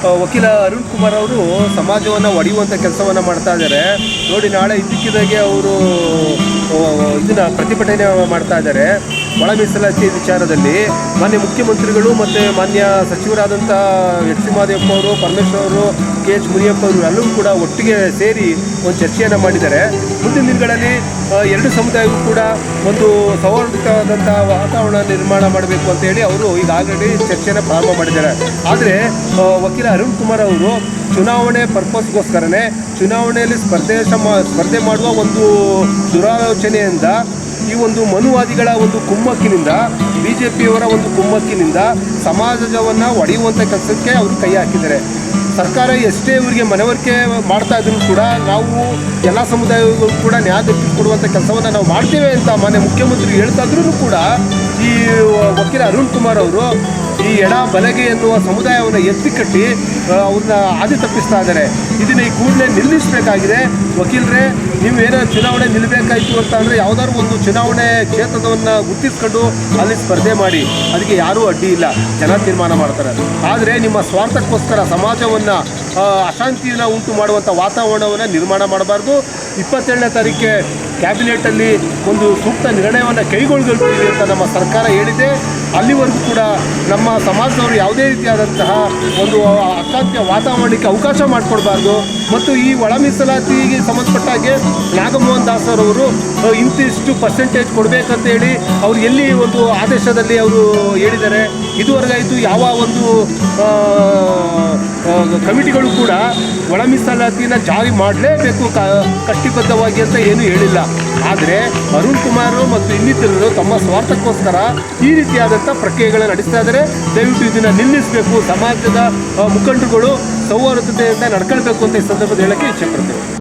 ವಕೀಲ ಅರುಣ್ ಕುಮಾರ್ ಅವರು ಸಮಾಜವನ್ನು ಒಡೆಯುವಂಥ ಕೆಲಸವನ್ನು ಮಾಡ್ತಾ ಇದ್ದಾರೆ. ನೋಡಿ, ನಾಳೆ ಇದ್ದಕ್ಕಿದ್ದಾಗೆ ಅವರು ಇದನ್ನು ಪ್ರತಿಭಟನೆ ಮಾಡ್ತಾ ಇದ್ದಾರೆ. ಒಳ ಮೀಸಲಾತಿ ವಿಚಾರದಲ್ಲಿ ಮಾನ್ಯ ಮುಖ್ಯಮಂತ್ರಿಗಳು ಮತ್ತು ಮಾನ್ಯ ಸಚಿವರಾದಂಥ ಎಚ್ ಸಿ ಮಹದೇವಪ್ಪ ಅವರು, ಪರಮೇಶ್ವರ್ ಅವರು, ಕೆ ಎಚ್ ಮುನಿಯಪ್ಪ ಅವರು ಎಲ್ಲರೂ ಕೂಡ ಒಟ್ಟಿಗೆ ಸೇರಿ ಒಂದು ಚರ್ಚೆಯನ್ನು ಮಾಡಿದ್ದಾರೆ. ಮುಂದಿನ ದಿನಗಳಲ್ಲಿ ಎರಡು ಸಮುದಾಯವೂ ಕೂಡ ಒಂದು ಸೌಹಾರ್ದವಾದಂಥ ವಾತಾವರಣ ನಿರ್ಮಾಣ ಮಾಡಬೇಕು ಅಂತೇಳಿ ಅವರು ಈಗಾಗಲೇ ಚರ್ಚೆಯನ್ನು ಪ್ರಾರಂಭ ಮಾಡಿದ್ದಾರೆ. ಆದರೆ ವಕೀಲ ಅರುಣ್ ಕುಮಾರ್ ಅವರು ಚುನಾವಣೆ ಪರ್ಪಸ್ಗೋಸ್ಕರನೇ ಚುನಾವಣೆಯಲ್ಲಿ ಸ್ಪರ್ಧೆ ಮಾಡುವ ಒಂದು ದುರಾಲೋಚನೆಯಿಂದ ಈ ಒಂದು ಮನುವಾದಿಗಳ ಒಂದು ಕುಮ್ಮಕ್ಕಿನಿಂದ, ಬಿ ಜೆ ಪಿಯವರ ಒಂದು ಕುಮ್ಮಕ್ಕಿನಿಂದ ಸಮಾಜವನ್ನು ಒಡೆಯುವಂಥ ಕೆಲಸಕ್ಕೆ ಅವರು ಕೈ ಹಾಕಿದ್ದಾರೆ. ಸರ್ಕಾರ ಎಷ್ಟೇ ಇವರಿಗೆ ಮನವರಿಕೆ ಮಾಡ್ತಾ ಇದ್ರೂ ಕೂಡ ನಾವು ಎಲ್ಲ ಸಮುದಾಯಗಳು ಕೂಡ ನ್ಯಾಯ ದೊರಕಿಸಿಕೊಡುವಂಥ ಕೆಲಸವನ್ನು ನಾವು ಮಾಡ್ತೇವೆ ಅಂತ ಮಾನ್ಯ ಮುಖ್ಯಮಂತ್ರಿ ಹೇಳ್ತಾ ಇದ್ರೂ ಕೂಡ ಈ ವಕೀಲ ಅರುಣ್ ಕುಮಾರ್ ಅವರು ಈ ಎಡ ಬಲಗೆ ಎನ್ನುವ ಸಮುದಾಯವನ್ನು ಎತ್ತಿ ಕಟ್ಟಿ ಅವ್ರನ್ನ ಹಾದಿ ತಪ್ಪಿಸ್ತಾ ಇದ್ದಾರೆ. ಇದನ್ನು ಈ ಕೂಡಲೇ ನಿಲ್ಲಿಸಬೇಕಾಗಿದೆ. ವಕೀಲರೇ, ನೀವು ಏನಾದ್ರು ಚುನಾವಣೆ ನಿಲ್ಲಬೇಕಾಯಿತು ಅಂತ ಅಂದರೆ ಯಾವುದಾದ್ರು ಒಂದು ಚುನಾವಣೆ ಕ್ಷೇತ್ರವನ್ನು ಗುರ್ತಿಸ್ಕೊಂಡು ಅಲ್ಲಿ ಸ್ಪರ್ಧೆ ಮಾಡಿ, ಅದಕ್ಕೆ ಯಾರೂ ಅಡ್ಡಿ ಇಲ್ಲ, ಜನ ತೀರ್ಮಾನ ಮಾಡ್ತಾರೆ. ಆದರೆ ನಿಮ್ಮ ಸ್ವಾರ್ಥಕ್ಕೋಸ್ಕರ ಸಮಾಜವನ್ನು ಅಶಾಂತಿಯನ್ನು ಉಂಟು ಮಾಡುವಂಥ ವಾತಾವರಣವನ್ನು ನಿರ್ಮಾಣ ಮಾಡಬಾರ್ದು. 27ನೇ ತಾರೀಕಿಗೆ ಕ್ಯಾಬಿನೆಟಲ್ಲಿ ಒಂದು ಸೂಕ್ತ ನಿರ್ಣಯವನ್ನು ಕೈಗೊಳ್ಳಬೇಕು ಅಂತ ನಮ್ಮ ಸರ್ಕಾರ ಹೇಳಿದೆ. ಅಲ್ಲಿವರೆಗೂ ಕೂಡ ನಮ್ಮ ಸಮಾಜದವರು ಯಾವುದೇ ರೀತಿಯಾದಂತಹ ಒಂದು ಅಶಾಂತಿಯ ವಾತಾವರಣಕ್ಕೆ ಅವಕಾಶ ಮಾಡಿಕೊಡ್ಬಾರ್ದು. ಮತ್ತು ಈ ಒಳ ಮೀಸಲಾತಿಗೆ ಸಂಬಂಧಪಟ್ಟ ಹಾಗೆ ನಾಗಮೋಹನ್ ದಾಸರವರು ಇಂತಿಷ್ಟು ಪರ್ಸೆಂಟೇಜ್ ಕೊಡಬೇಕಂತ ಹೇಳಿ ಅವರು ಎಲ್ಲಿ ಒಂದು ಆದೇಶದಲ್ಲಿ ಅವರು ಹೇಳಿದ್ದಾರೆ? ಇದುವರೆಗಾಯಿತು ಯಾವ ಒಂದು ಕಮಿಟಿಗಳು ಕೂಡ ಒಳ ಮೀಸಲಾತಿಯನ್ನು ಜಾರಿ ಮಾಡಲೇಬೇಕು ಕಟ್ಟಿಬದ್ಧವಾಗಿ ಅಂತ ಏನೂ ಹೇಳಿಲ್ಲ. ಆದರೆ ಅರುಣ್ ಕುಮಾರ್ ಮತ್ತು ಇನ್ನಿತರರು ತಮ್ಮ ಸ್ವಾರ್ಥಕ್ಕೋಸ್ಕರ ಈ ರೀತಿಯಾದಂಥ ಪ್ರಕ್ರಿಯೆಗಳನ್ನು ನಡೆಸ್ತಾ ಇದ್ದಾರೆ. ದಯವಿಟ್ಟು ಇದನ್ನು ನಿಲ್ಲಿಸಬೇಕು. ಸಮಾಜದ ಮುಖಂಡರುಗಳು ಸೌಹಾರ್ದತೆಯಿಂದ ನಡ್ಕೊಳ್ಬೇಕು ಅಂತ ಈ ಸಂದರ್ಭದಲ್ಲಿ ಹೇಳೋಕ್ಕೆ ಇಚ್ಛೆಪಡ್ತೇವೆ.